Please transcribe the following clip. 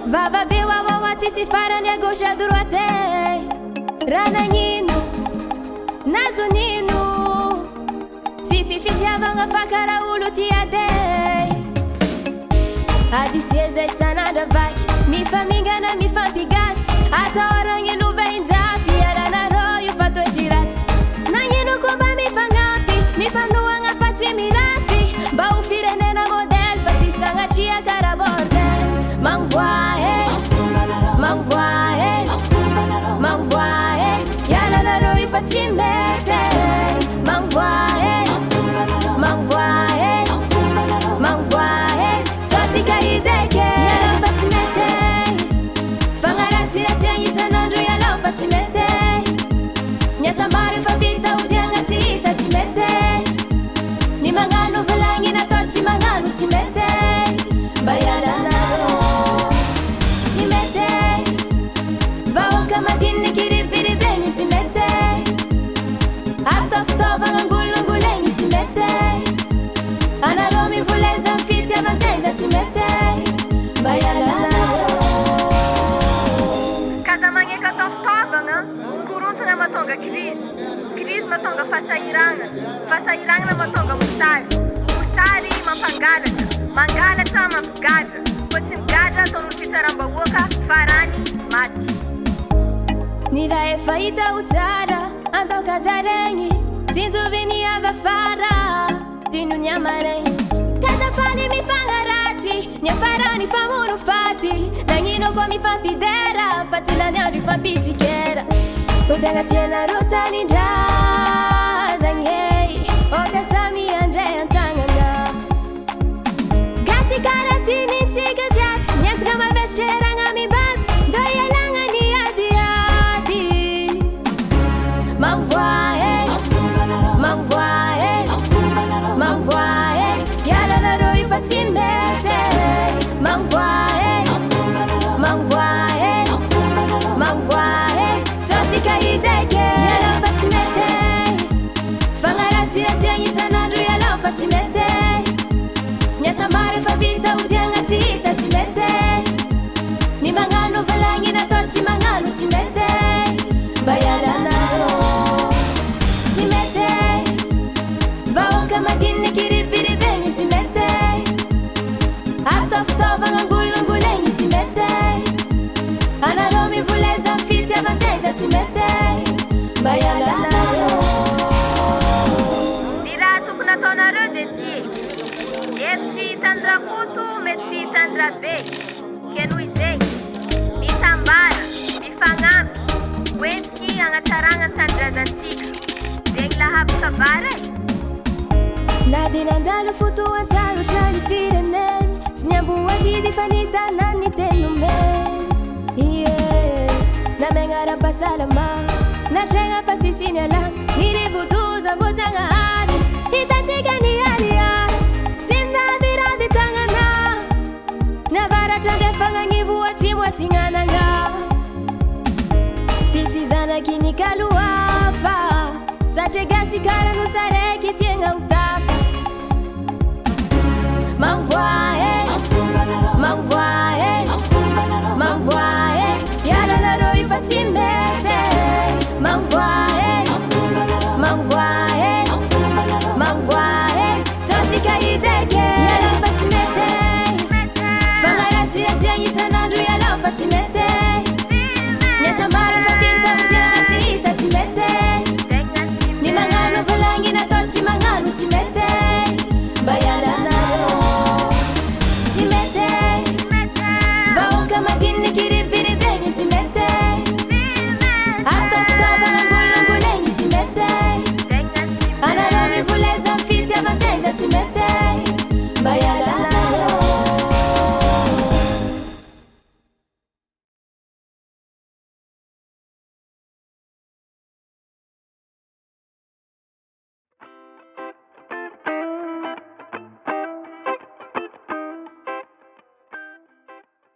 Vavabe wawawa tsisy farany à gauche à droite raha nagnino nazo nino tsisy fitiavagna fa karaha olo tiade adisy zay sanandra vaky mifamingana mifampigafy ataoragny lovainjafy alanarô io fa toetry ratsy nagnino koa mba mifagnampy mifanoagna fa tsy mirafy mba ho firenena modèle fa tsy sagnatria karaha bordel m'envoie m'envoie yalanarô io fa tsy mety m'envoie tsôtsika ideke yalô fa tsy mety fagnaratsiratsia isanandro yalô fa tsy mety niasamary fa vita odiagna tsy hita tsy mety ny magnano volagny natao tsy magnano tsy mety mba yalanarô tsy mety vahoaka madiniky ribiribegny tsy mety atôfitôvagna angolongolegny tsy mety anarô mivoleza mifity avantsaiza tsy mety mba yalanarô kaza magneka atôfitôvagna korontagna mahatonga crise mahatonga fasahiragna mahatonga mosary mampangalatra mangalatra mampigadra fa tsy migadra ataon'olo fitsaram-bahoaka farany maty ny raha efa hita ho tsara andao kajaregny tsinjoviny avafara tino ny amaregny kazafaly mifagnaratsy ny afarany famono faty nagnino koa mifampidera fa tsy laniandro ifampitsikera ho tegna tianarô tanindrazagny okasamy andray antagnana gasy karatiny tsika jiaby nientagna mavesitseragna mibaby ndo ialagna ny adiady m'envoie yalanarô io fa tsy mety m'envoie tsôtsika ideke yalô fa tsy mety fagnaratsiratsia isanandro yalô fa tsy mety niasamary fa vita odiagna tsy hita tsy mety ny magnano volagny natao tsy magnano tsy mety mba yalanarô tsy mety vahoaka madiniky ribiribegny tsy mety atôfitôvagna angolongolegny tsy mety anarô mivoleza mifity avantsaiza tsy mety mba yalanarô ny raha tokony ataonareo de ty eto tsy hitandrakoto mety tsy hitandrabe ke noho izegny mitambara mifagnampy oentiky agnatsaragna tanindrazantsika zegny lahavaka vara na dia nandalo fotoan-tsaro trany fireneny tsy niamboadidy fa nitanany ny tenomeny namegna ara-pasalama natregna fa tsisy nialagna nirivodoza voajanahary hitatsika ny aliary tsy naviravy tagnana navaratra ndefagnagn'ivo atsimo atsingananga tsisy zanaky ny kalohafa satria gasy kara no sare